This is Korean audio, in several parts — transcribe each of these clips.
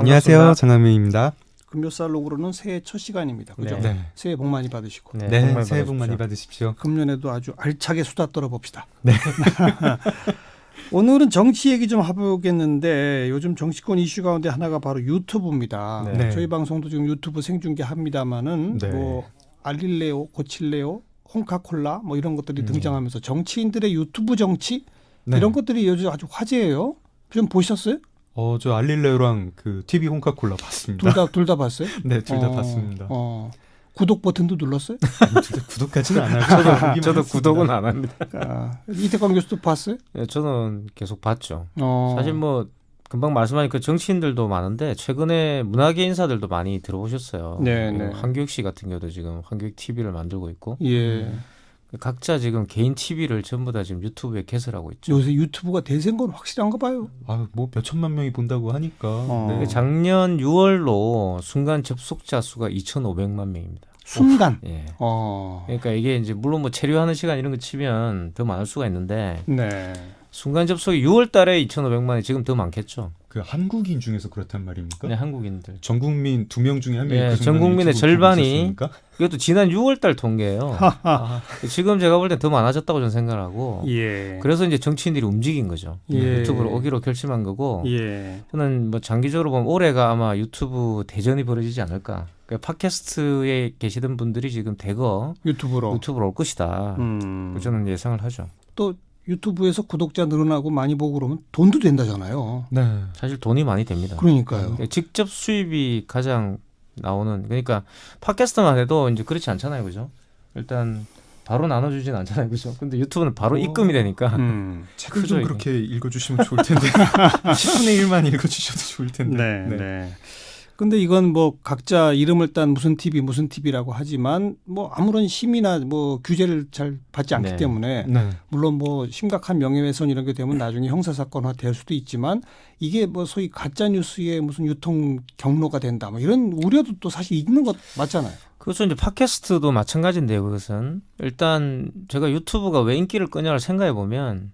안녕하세요. 장하명입니다. 금요살록으로는 새해 첫 시간입니다. 그죠? 네. 새해 복 많이 받으시고. 네, 새해 복 많이 받으십시오. 금년에도 아주 알차게 수다 떨어봅시다. 네. 오늘은 정치 얘기 좀 해보겠는데 요즘 정치권 이슈 가운데 하나가 바로 유튜브입니다. 네. 저희 방송도 지금 유튜브 생중계합니다마는 네. 뭐 알릴레오, 고칠레오, 홍카콜라 뭐 이런 것들이 등장하면서 정치인들의 유튜브 정치 네. 이런 것들이 요즘 아주 화제예요. 좀 보셨어요? 저 알릴레오랑 그 TV 홍카콜라 봤습니다. 둘 다 봤어요? 네, 둘 다 봤습니다. 구독 버튼도 눌렀어요? 아니, 둘 다 구독하지는 않아요. 저도 구독은 안 합니다. 이태광 교수도 봤어요? 네, 저는 계속 봤죠. 어. 사실 뭐 금방 말씀하신 그 정치인들도 많은데 최근에 문화계 인사들도 많이 들어오셨어요. 네, 네. 황교익 씨 같은 경우도 지금 황교익 TV를 만들고 있고 예. 각자 지금 개인 TV를 전부 다 지금 유튜브에 개설하고 있죠. 요새 유튜브가 대세인 건 확실한가 봐요. 뭐 몇천만 명이 본다고 하니까. 네. 작년 6월로 순간 접속자 수가 2,500만 명입니다. 순간. 예. 어. 그러니까 이게 이제 물론 뭐 체류하는 시간 이런 거 치면 더 많을 수가 있는데 네. 순간 접속이 6월 달에 2,500만이 지금 더 많겠죠. 그 한국인 중에서 그렇단 말입니까? 네, 한국인들. 전 국민 2명 중에 한 명이 예, 그 전 순간 국민의 유튜브 절반이 보셨습니까? 이것도 지난 6월 달 통계예요. 지금 제가 볼 땐 더 많아졌다고 저는 생각을 하고 예. 그래서 이제 정치인들이 움직인 거죠. 예. 유튜브로 오기로 결심한 거고 예. 저는 뭐 장기적으로 보면 올해가 아마 유튜브 대전이 벌어지지 않을까. 그러니까 팟캐스트에 계시던 분들이 지금 대거 유튜브로 올 것이다. 저는 예상을 하죠. 또 유튜브에서 구독자 늘어나고 많이 보고 그러면 돈도 된다잖아요. 네. 사실 돈이 많이 됩니다. 그러니까요. 직접 수입이 가장 나오는 그러니까 팟캐스트만 해도 이제 그렇지 않잖아요, 그죠? 일단 바로 나눠주진 않잖아요, 그죠? 근데 유튜브는 바로 입금이 되니까. 책을 크죠, 좀 이게. 그렇게 읽어주시면 좋을 텐데 10분의 1만 읽어주셔도 좋을 텐데. 네. 근데 이건 뭐 각자 이름을 딴 무슨 TV라고 하지만 뭐 아무런 심의나 뭐 규제를 잘 받지 않기 네. 때문에 네. 물론 뭐 심각한 명예훼손 이런 게 되면 나중에 형사사건화 될 수도 있지만 이게 뭐 소위 가짜 뉴스의 무슨 유통 경로가 된다 뭐 이런 우려도 또 사실 있는 것 맞잖아요. 그렇죠. 이제 팟캐스트도 마찬가지인데요. 그것은 일단 제가 유튜브가 왜 인기를 끄냐를 생각해 보면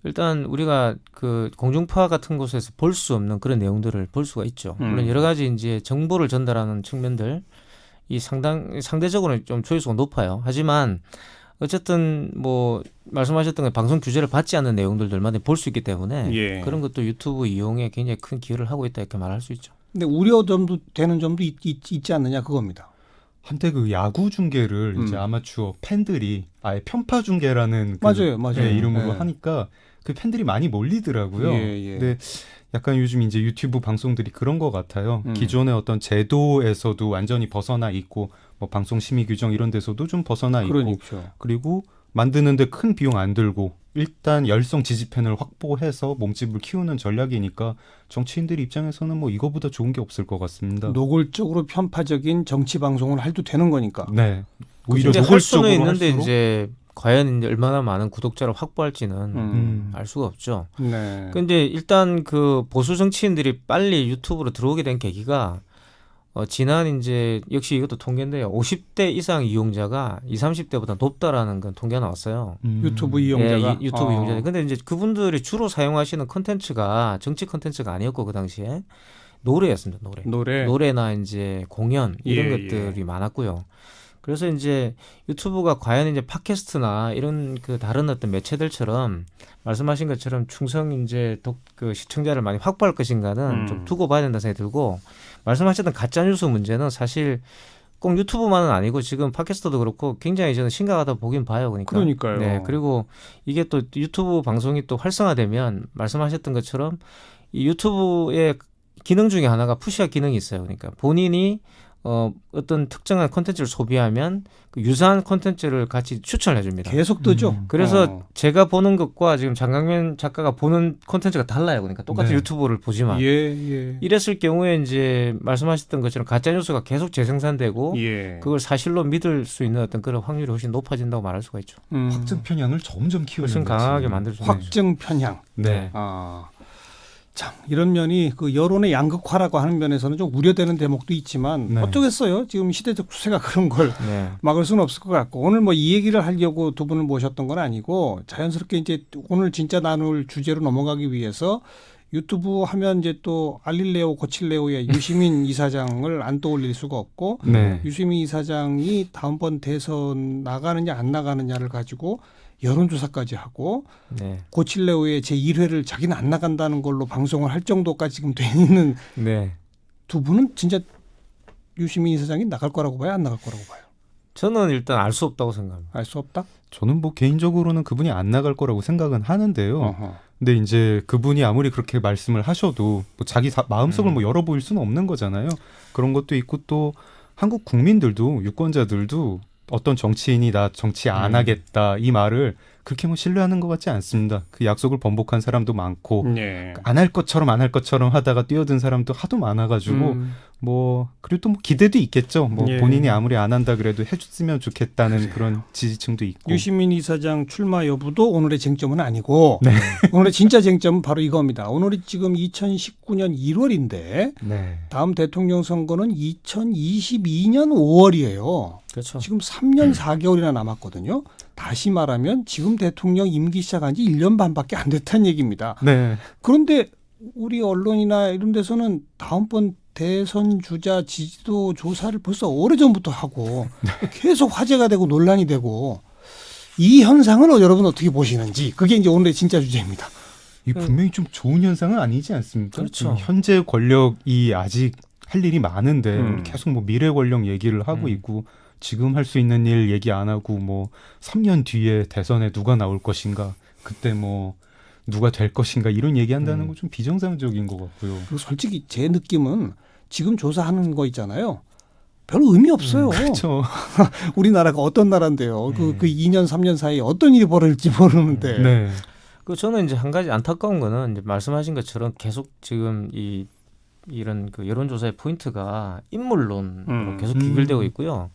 일단 우리가 그 공중파 같은 곳에서 볼 수 없는 그런 내용들을 볼 수가 있죠. 물론 여러 가지 이제 정보를 전달하는 측면들 이 상대적으로 좀 조회수가 높아요. 하지만 어쨌든 뭐 말씀하셨던 방송 규제를 받지 않는 내용들도 얼마든지 볼 수 있기 때문에 예. 그런 것도 유튜브 이용에 굉장히 큰 기여를 하고 있다 이렇게 말할 수 있죠. 근데 우려점도 되는 점도 있지 않느냐 그겁니다. 한때 그 야구 중계를 이제 아마추어 팬들이 아예 편파 중계라는 그 맞아요. 이름으로 네. 하니까 그 팬들이 많이 몰리더라고요. 예. 근데 약간 요즘 이제 유튜브 방송들이 그런 것 같아요. 기존의 어떤 제도에서도 완전히 벗어나 있고 뭐 방송 심의 규정 이런 데서도 좀 벗어나 있고 그러니까. 그리고 만드는데 큰 비용 안 들고 일단 열성 지지팬을 확보해서 몸집을 키우는 전략이니까 정치인들 입장에서는 뭐 이거보다 좋은 게 없을 것 같습니다. 노골적으로 편파적인 정치 방송을 해도 되는 거니까. 네. 오히려 근데 할 수는 노골적으로 있는데 할수록 이제 과연 이제 얼마나 많은 구독자를 확보할지는 알 수가 없죠. 네. 근데 일단 그 보수 정치인들이 빨리 유튜브로 들어오게 된 계기가 지난 이제 역시 이것도 통계인데요. 50대 이상 이용자가 20, 30대보다 높다라는 건 통계가 나왔어요. 유튜브 이용자가. 예, 유튜브 이용자. 근데 이제 그분들이 주로 사용하시는 컨텐츠가 정치 컨텐츠가 아니었고 그 당시에 노래였습니다. 노래나 이제 공연 이런 예, 것들이 예. 많았고요. 그래서 이제 유튜브가 과연 이제 팟캐스트나 이런 그 다른 어떤 매체들처럼 말씀하신 것처럼 충성 이제 그 시청자를 많이 확보할 것인가는 좀 두고 봐야 된다 생각이 들고 말씀하셨던 가짜 뉴스 문제는 사실 꼭 유튜브만은 아니고 지금 팟캐스트도 그렇고 굉장히 저는 심각하다 보긴 봐요. 그러니까요. 네. 그리고 이게 또 유튜브 방송이 또 활성화되면 말씀하셨던 것처럼 이 유튜브의 기능 중에 하나가 푸시업 기능이 있어요. 그러니까 본인이 어떤 특정한 콘텐츠를 소비하면 그 유사한 콘텐츠를 같이 추천을 해줍니다. 계속 뜨죠. 그래서 제가 보는 것과 지금 장강면 작가가 보는 콘텐츠가 달라요. 그러니까 똑같은 네. 유튜브를 보지만 예. 이랬을 경우에 이제 말씀하셨던 것처럼 가짜 뉴스가 계속 재생산되고 예. 그걸 사실로 믿을 수 있는 어떤 그런 확률이 훨씬 높아진다고 말할 수가 있죠. 확증 편향을 점점 키우는 훨씬 거지. 강하게 만들 수 있는 거죠. 확증 편향. 네. 참 이런 면이 그 여론의 양극화라고 하는 면에서는 좀 우려되는 대목도 있지만 네. 어쩌겠어요. 지금 시대적 추세가 그런 걸 네. 막을 수는 없을 것 같고 오늘 뭐 이 얘기를 하려고 두 분을 모셨던 건 아니고 자연스럽게 이제 오늘 진짜 나눌 주제로 넘어가기 위해서 유튜브 하면 이제 또 알릴레오 고칠레오의 유시민 이사장을 안 떠올릴 수가 없고 네. 유시민 이사장이 다음번 대선 나가느냐 안 나가느냐를 가지고 여론조사까지 하고 네. 고칠레오의 제1회를 자기는 안 나간다는 걸로 방송을 할 정도까지 지금 돼 있는 네. 두 분은 진짜 유시민 이사장이 나갈 거라고 봐요? 안 나갈 거라고 봐요? 저는 일단 알 수 없다고 생각합니다. 알 수 없다? 저는 뭐 개인적으로는 그분이 안 나갈 거라고 생각은 하는데요. 어허. 근데 이제 그분이 아무리 그렇게 말씀을 하셔도 뭐 자기 마음속을 뭐 열어보일 수는 없는 거잖아요. 그런 것도 있고 또 한국 국민들도 유권자들도 어떤 정치인이 나 정치 안 하겠다 이 말을 그렇게 뭐 신뢰하는 것 같지 않습니다. 그 약속을 번복한 사람도 많고 네. 안 할 것처럼 안 할 것처럼 하다가 뛰어든 사람도 하도 많아가지고 뭐 그리고 또 뭐 기대도 있겠죠. 뭐 예. 본인이 아무리 안 한다 그래도 해줬으면 좋겠다는 그런 지지층도 있고. 유시민 이사장 출마 여부도 오늘의 쟁점은 아니고 네. 오늘의 진짜 쟁점은 바로 이겁니다. 오늘이 지금 2019년 1월인데 네. 다음 대통령 선거는 2022년 5월이에요. 그렇죠. 지금 3년 4개월이나 남았거든요. 다시 말하면 지금 대통령 임기 시작한 지 1년 반밖에 안 됐다는 얘기입니다. 네. 그런데 우리 언론이나 이런 데서는 다음번 대선 주자 지지도 조사를 벌써 오래전부터 하고 계속 화제가 되고 논란이 되고 이 현상을 여러분 어떻게 보시는지 그게 이제 오늘의 진짜 주제입니다. 이 분명히 좀 좋은 현상은 아니지 않습니까? 그렇죠. 현재 권력이 아직 할 일이 많은데 계속 뭐 미래 권력 얘기를 하고 있고 지금 할 수 있는 일 얘기 안 하고 뭐 3년 뒤에 대선에 누가 나올 것인가 그때 뭐 누가 될 것인가 이런 얘기한다는 건 좀 비정상적인 것 같고요. 그리고 솔직히 제 느낌은 지금 조사하는 거 있잖아요. 별로 의미 없어요. 그렇죠. 우리나라가 어떤 나라인데요. 그 2년 3년 사이에 어떤 일이 벌어질지 모르는데. 네. 그 저는 이제 한 가지 안타까운 거는 이제 말씀하신 것처럼 계속 지금 이런 그 여론조사의 포인트가 인물론으로 계속 귀결되고 있고요.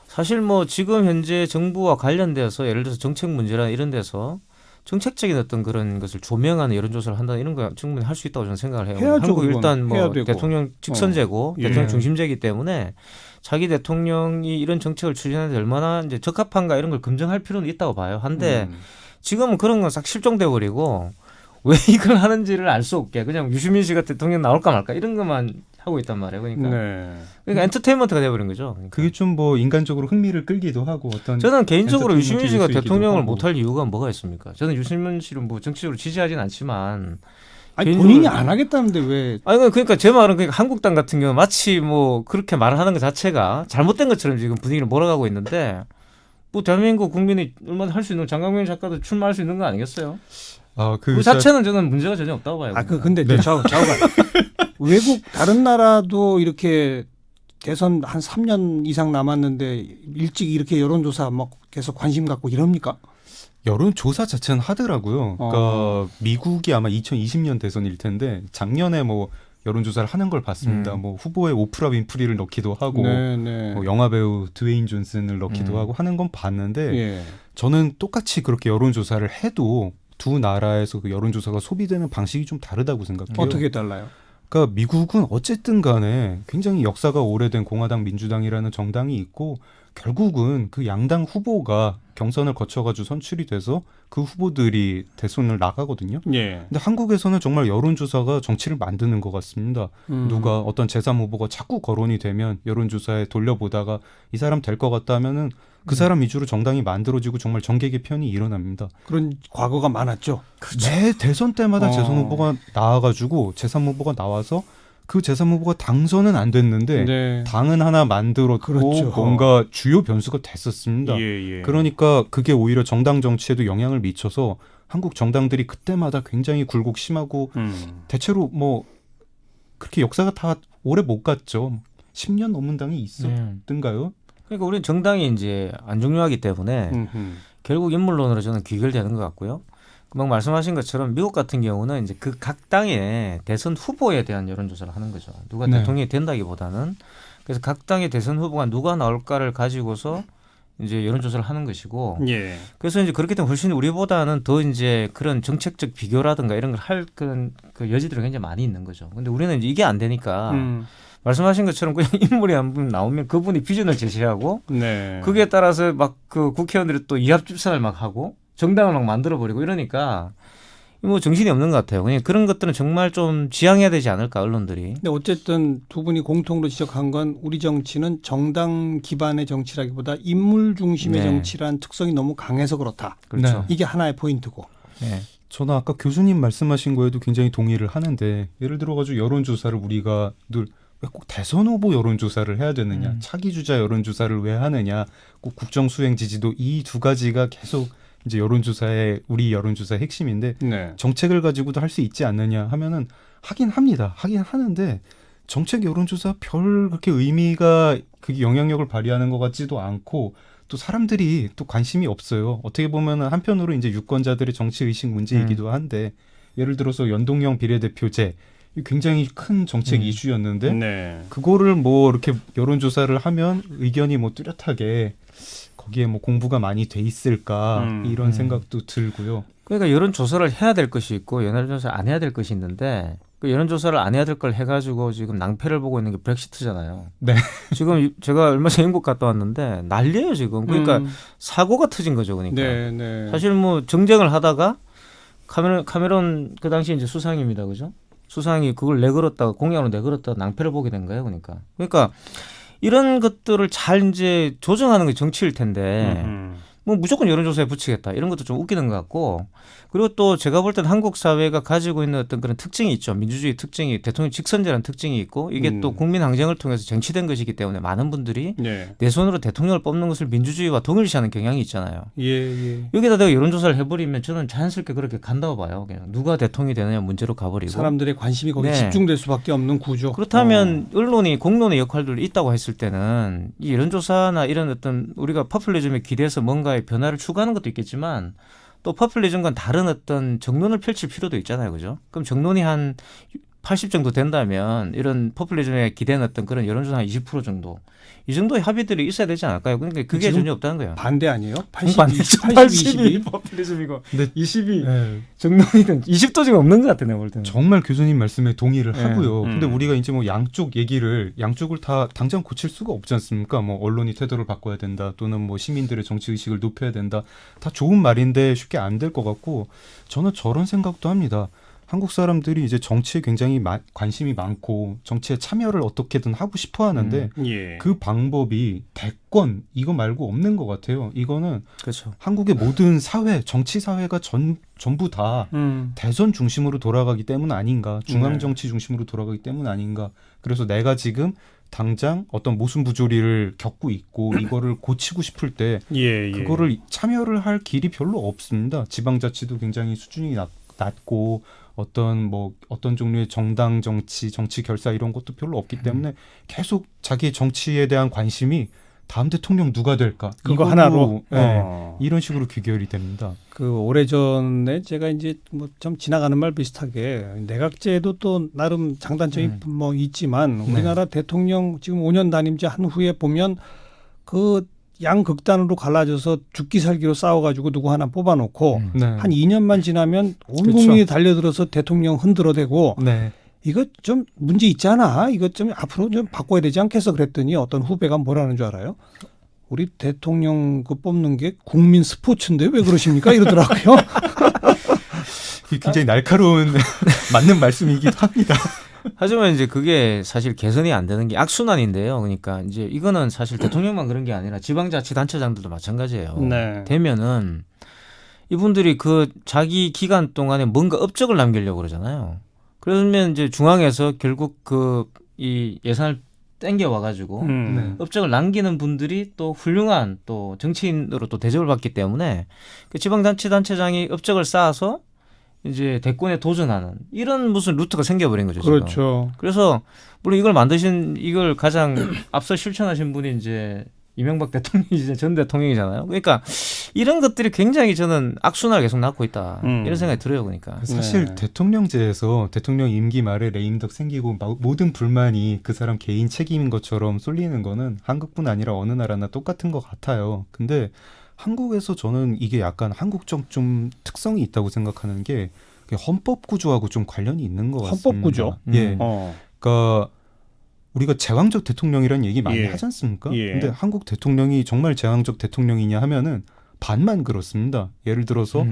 사실 뭐 지금 현재 정부와 관련돼서 예를 들어서 정책 문제나 이런 데서 정책적인 어떤 그런 것을 조명하는 여론조사를 한다 이런 거 충분히 할 수 있다고 저는 생각을 해요. 해야죠, 한국 그건. 일단 해야 뭐 되고. 대통령 직선제고 예. 대통령 중심제이기 때문에 자기 대통령이 이런 정책을 추진하는 데 얼마나 이제 적합한가 이런 걸 검증할 필요는 있다고 봐요. 한데 지금은 그런 건 싹 실종돼 버리고 왜 이걸 하는지를 알 수 없게 그냥 유시민 씨가 대통령 나올까 말까 이런 것만 하고 있단 말이에요. 그러니까 그러니까 엔터테인먼트가 돼버린 거죠. 그러니까. 그게 좀 뭐 인간적으로 흥미를 끌기도 하고 어떤 저는 개인적으로 유시민 씨가 엔터테인먼트 대통령을 요소이기도 못할 이유가 뭐가 있습니까? 저는 유시민 씨를 뭐 정치적으로 지지하진 않지만 아니 개인적으로- 본인이 안 하겠다는데 왜? 아니 그러니까 제 말은 그러니까 한국당 같은 경우 마치 뭐 그렇게 말을 하는 것 자체가 잘못된 것처럼 지금 분위기를 몰아가고 있는데 뭐 대한민국 국민이 얼마나 할 수 있는 장강민 작가도 출마할 수 있는 거 아니겠어요? 그 자체는 저는 문제가 전혀 없다고 봐요. 근데 좌우가 외국 다른 나라도 이렇게 대선 한 3년 이상 남았는데 일찍 이렇게 여론조사 막 계속 관심 갖고 이럽니까? 여론조사 자체는 하더라고요. 그러니까 미국이 아마 2020년 대선일 텐데 작년에 뭐 여론조사를 하는 걸 봤습니다. 뭐 후보에 오프라 윈프리를 넣기도 하고 뭐 영화배우 드웨인 존슨을 넣기도 하고 하는 건 봤는데 예. 저는 똑같이 그렇게 여론조사를 해도 두 나라에서 그 여론조사가 소비되는 방식이 좀 다르다고 생각해요. 어떻게 달라요? 그러니까 미국은 어쨌든 간에 굉장히 역사가 오래된 공화당 민주당이라는 정당이 있고 결국은 그 양당 후보가 경선을 거쳐가지고 선출이 돼서 그 후보들이 대선을 나가거든요. 예. 근데 한국에서는 정말 여론조사가 정치를 만드는 것 같습니다. 누가 어떤 제3 후보가 자꾸 거론이 되면 여론조사에 돌려보다가 이 사람 될 것 같다 하면은 그 사람 위주로 정당이 만들어지고 정말 정계 개편이 일어납니다. 그런 과거가 많았죠. 매 대선 때마다 제3 후보가 나와가지고 제3 후보가 나와서 그 제3 후보가 당선은 안 됐는데 네. 당은 하나 만들었고 그렇죠. 뭔가 주요 변수가 됐었습니다. 예. 그러니까 그게 오히려 정당 정치에도 영향을 미쳐서 한국 정당들이 그때마다 굉장히 굴곡 심하고 대체로 뭐 그렇게 역사가 다 오래 못 갔죠. 10년 넘은 당이 있었던가요? 그러니까 우리는 정당이 이제 안 중요하기 때문에 결국 인물론으로 저는 귀결되는 것 같고요. 금방 말씀하신 것처럼 미국 같은 경우는 이제 그 각 당의 대선 후보에 대한 여론조사를 하는 거죠. 누가 네. 대통령이 된다기보다는 그래서 각 당의 대선 후보가 누가 나올까를 가지고서 이제 여론조사를 하는 것이고 예. 그래서 이제 그렇게 되면 훨씬 우리보다는 더 이제 그런 정책적 비교라든가 이런 걸 할 그런 그 여지들이 굉장히 많이 있는 거죠. 근데 우리는 이제 이게 안 되니까 말씀하신 것처럼 그냥 인물이 한 분 나오면 그분이 비전을 제시하고 네. 그게 따라서 막 그 국회의원들이 또 이합집산을 막 하고 정당을 막 만들어 버리고 이러니까 뭐 정신이 없는 것 같아요. 그냥 그런 것들은 정말 좀 지양해야 되지 않을까 언론들이. 근데 어쨌든 두 분이 공통으로 지적한 건 우리 정치는 정당 기반의 정치라기보다 인물 중심의 네. 정치라는 특성이 너무 강해서 그렇다. 그렇죠. 네. 이게 하나의 포인트고. 네. 저는 아까 교수님 말씀하신 거에도 굉장히 동의를 하는데 예를 들어가지고 여론조사를 우리가 늘 왜 꼭 대선 후보 여론조사를 해야 되느냐, 차기 주자 여론조사를 왜 하느냐, 꼭 국정 수행 지지도 이 두 가지가 계속 이제 여론조사의 우리 여론조사의 핵심인데 네. 정책을 가지고도 할 수 있지 않느냐 하면은 하긴 합니다. 하긴 하는데 정책 여론조사 별 그렇게 의미가 그게 영향력을 발휘하는 것 같지도 않고 또 사람들이 또 관심이 없어요. 어떻게 보면은 한편으로 이제 유권자들의 정치 의식 문제이기도 한데 예를 들어서 연동형 비례대표제 이 굉장히 큰 정책 이슈였는데 네. 그거를 뭐 이렇게 여론조사를 하면 의견이 뭐 뚜렷하게 거기에 뭐 공부가 많이 돼 있을까 이런 생각도 들고요. 그러니까 여론조사를 해야 될 것이 있고 여론조사를 안 해야 될 것이 있는데 그 여론조사를 안 해야 될 걸 해가지고 지금 낭패를 보고 있는 게 브렉시트잖아요. 네. 지금 제가 얼마 전에 영국 갔다 왔는데 난리예요 지금. 그러니까 음. 사고가 터진 거죠. 그러니까 네, 네. 사실 뭐 정쟁을 하다가 카메론 그 당시 이제 수상입니다, 그죠? 수상이 그걸 내걸었다가 공약으로 내걸었다가 낭패를 보게 된 거예요, 그러니까 이런 것들을 잘 이제 조정하는 게 정치일 텐데. 뭐 무조건 여론조사에 붙이겠다 이런 것도 좀 웃기는 것 같고 그리고 또 제가 볼 때는 한국 사회가 가지고 있는 어떤 그런 특징이 있죠. 민주주의 특징이 대통령 직선제라는 특징이 있고 이게 또 국민 항쟁을 통해서 쟁취된 것이기 때문에 많은 분들이 네. 내 손으로 대통령을 뽑는 것을 민주주의와 동일시하는 경향이 있잖아요. 예, 예. 여기다 내가 여론조사를 해버리면 저는 자연스럽게 그렇게 간다고 봐요. 그냥 누가 대통령이 되느냐 문제로 가버리고 사람들의 관심이 거기 네. 집중될 수밖에 없는 구조. 그렇다면 언론이 공론의 역할들이 있다고 했을 때는 이 여론조사나 이런 어떤 우리가 퍼퓰리즘에 기대해서 뭔가의 변화를 추구하는 것도 있겠지만 또 퍼퓰리즘과는 다른 어떤 정론을 펼칠 필요도 있잖아요. 그죠? 그럼 정론이 한 80 정도 된다면 이런 퍼퓰리즘에 기대는 어떤 그런 여론조사 한 20% 정도 이 정도의 합의들이 있어야 되지 않을까요? 그러니까 그게 지금 전혀 없다는 거예요. 반대 아니에요? 80, 반대죠. 22. 퍼퓰리즘이고 근데 22 네. 정론이든 20도 지금 없는 것 같아 내가 볼 때는. 정말 교수님 말씀에 동의를 네. 하고요. 근데 우리가 이제 뭐 양쪽을 다 당장 고칠 수가 없지 않습니까? 뭐 언론이 태도를 바꿔야 된다, 또는 뭐 시민들의 정치 의식을 높여야 된다. 다 좋은 말인데 쉽게 안 될 것 같고 저는 저런 생각도 합니다. 한국 사람들이 이제 정치에 굉장히 관심이 많고 정치에 참여를 어떻게든 하고 싶어 하는데 예. 그 방법이 대권 이거 말고 없는 것 같아요. 이거는 그렇죠. 한국의 모든 사회, 정치 사회가 전부 다 대선 중심으로 돌아가기 때문 아닌가, 중앙 정치 중심으로 돌아가기 때문 아닌가. 그래서 내가 지금 당장 어떤 모순 부조리를 겪고 있고 이거를 고치고 싶을 때 예, 예. 그거를 참여를 할 길이 별로 없습니다. 지방자치도 굉장히 수준이 낮고 어떤 종류의 정당 정치 결사 이런 것도 별로 없기 때문에 계속 자기 정치에 대한 관심이 다음 대통령 누가 될까 그거 이걸로, 하나로 네, 이런 식으로 귀결이 됩니다. 그 오래전에 제가 이제 뭐 좀 지나가는 말 비슷하게 내각제도 또 나름 장단점이 뭐 있지만 우리나라 대통령 지금 5년 단임제 한 후에 보면 그 양극단으로 갈라져서 죽기 살기로 싸워가지고 누구 하나 뽑아놓고 네. 한 2년만 지나면 온 그렇죠. 국민이 달려들어서 대통령 흔들어대고 네. 이거 좀 문제 있잖아. 이거 좀 앞으로 좀 바꿔야 되지 않겠어 그랬더니 어떤 후배가 뭐라는 줄 알아요? 우리 대통령 그 뽑는 게 국민 스포츠인데 왜 그러십니까? 이러더라고요. 굉장히 날카로운 맞는 말씀이기도 합니다. 하지만 이제 그게 사실 개선이 안 되는 게 악순환인데요. 그러니까 이제 이거는 사실 대통령만 그런 게 아니라 지방자치단체장들도 마찬가지예요. 네. 되면은 이분들이 그 자기 기간 동안에 뭔가 업적을 남기려고 그러잖아요. 그러면 이제 중앙에서 결국 그 이 예산을 땡겨 와가지고 네. 업적을 남기는 분들이 또 훌륭한 또 정치인으로 또 대접을 받기 때문에 그 지방자치단체장이 업적을 쌓아서 이제 대권에 도전하는 이런 무슨 루트가 생겨버린 거죠. 지금. 그렇죠. 그래서 물론 이걸 가장 앞서 실천하신 분이 이제 이명박 대통령이 전 대통령이잖아요. 그러니까 이런 것들이 굉장히 저는 악순환을 계속 낳고 있다 이런 생각이 들어요. 그러니까 사실 네. 대통령제에서 대통령 임기 말에 레임덕 생기고 모든 불만이 그 사람 개인 책임인 것처럼 쏠리는 거는 한국뿐 아니라 어느 나라나 똑같은 것 같아요. 근데 한국에서 저는 이게 약간 한국적 좀 특성이 있다고 생각하는 게 헌법 구조하고 좀 관련이 있는 것 같습니다. 헌법 구조? 예. 그러니까 우리가 제왕적 대통령이라는 얘기 많이 예. 하지 않습니까? 예. 근데 한국 대통령이 정말 제왕적 대통령이냐 하면은 반만 그렇습니다. 예를 들어서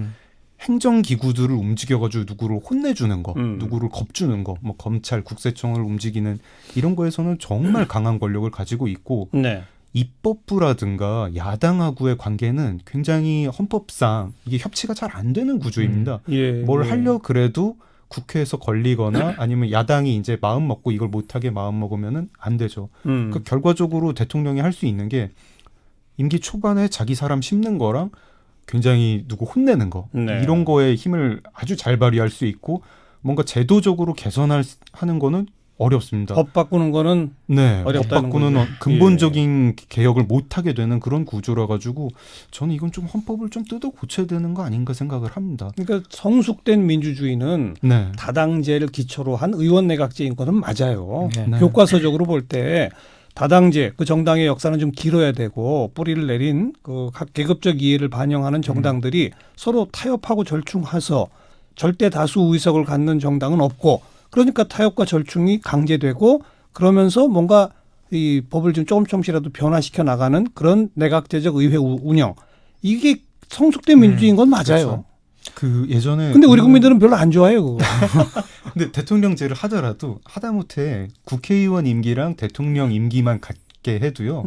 행정 기구들을 움직여가지고 누구를 혼내주는 거, 음. 누구를 겁주는 거, 뭐 검찰, 국세청을 움직이는 이런 거에서는 정말 강한 권력을 가지고 있고 네. 입법부라든가 야당하고의 관계는 굉장히 헌법상 이게 협치가 잘 안 되는 구조입니다. 예. 뭘 예. 하려 그래도 국회에서 걸리거나 아니면 야당이 이제 마음 먹고 이걸 못하게 마음 먹으면은 안 되죠. 그 결과적으로 대통령이 할 수 있는 게 임기 초반에 자기 사람 심는 거랑 굉장히 누구 혼내는 거 네. 이런 거에 힘을 아주 잘 발휘할 수 있고 뭔가 제도적으로 개선하는 거는 어렵습니다. 법 바꾸는 거는 네, 법 어렵다는 바꾸는 거죠. 근본적인 개혁을 못 하게 되는 그런 구조라 가지고 저는 이건 좀 헌법을 좀 뜯어 고쳐야 되는 거 아닌가 생각을 합니다. 그러니까 성숙된 민주주의는 네, 다당제를 기초로 한 의원 내각제인 것은 맞아요. 네. 네. 교과서적으로 볼 때 다당제 그 정당의 역사는 좀 길어야 되고 뿌리를 내린 그 각 계급적 이해를 반영하는 정당들이 서로 타협하고 절충해서 절대 다수 의석을 갖는 정당은 없고 그러니까 타협과 절충이 강제되고 그러면서 뭔가 이 법을 좀 조금씩이라도 변화시켜 나가는 그런 내각제적 의회 운영 이게 성숙된 민주주의인 건 맞아요. 그렇죠. 그 예전에 근데 우리 국민들은 별로 안 좋아해요. 그거. 근데 대통령제를 하더라도 하다못해 국회의원 임기랑 대통령 임기만 갖게 해도요.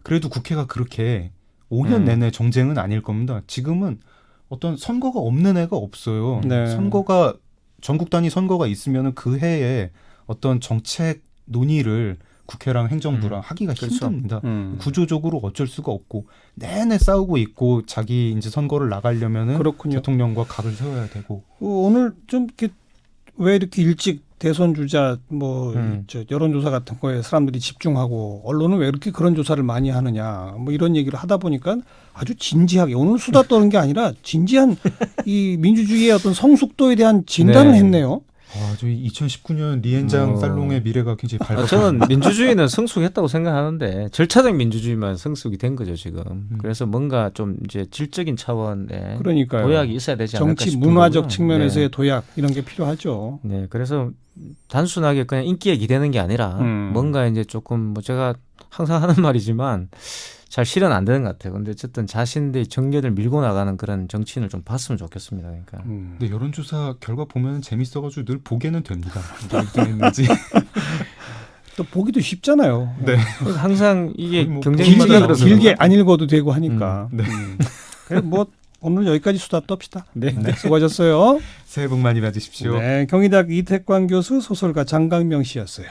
그래도 국회가 그렇게 5년 내내 정쟁은 아닐 겁니다. 지금은 어떤 선거가 없는 애가 없어요. 네. 선거가 전국 단위 선거가 있으면 그 해에 어떤 정책 논의를 국회랑 행정부랑 하기가 그렇죠. 힘듭니다. 구조적으로 어쩔 수가 없고 내내 싸우고 있고 자기 이제 선거를 나가려면은 그렇군요. 대통령과 각을 세워야 되고. 오늘 좀 이렇게 왜 이렇게 일찍 대선 주자 뭐 저 여론조사 같은 거에 사람들이 집중하고 언론은 왜 이렇게 그런 조사를 많이 하느냐 뭐 이런 얘기를 하다 보니까 아주 진지하게 오늘 수다 떠는 게 아니라 진지한 이 민주주의의 어떤 성숙도에 대한 진단을 네. 했네요. 아, 저희 2019년 리엔장 살롱의 미래가 굉장히 밝았어요. 저는 민주주의는 성숙했다고 생각하는데 절차적 민주주의만 성숙이 된 거죠 지금. 그래서 뭔가 좀 이제 질적인 차원의 그러니까요. 도약이 있어야 되지 않을까 정치 싶은 문화적 거고요. 측면에서의 네. 도약 이런 게 필요하죠. 네, 그래서 단순하게 그냥 인기에 기대는 게 아니라 뭔가 이제 조금 뭐 제가 항상 하는 말이지만 잘 실현 안 되는 것 같아요. 근데 어쨌든 자신들의 정견을 밀고 나가는 그런 정치인을 좀 봤으면 좋겠습니다. 그러니까. 근데 여론조사 결과 보면 재밌어가지고 늘 보게는 됩니다. 이게 1등 했는지. 또 보기도 쉽잖아요. 네. 항상 이게 거의 뭐 경쟁마다 길게 그래서 길게 안 읽어도 되고 하니까. 네. 그래 뭐 오늘 여기까지 수다 떱시다. 네. 수고하셨어요. 새해 복 많이 받으십시오. 네, 경희대학 이태광 교수 소설가 장강명 씨였어요.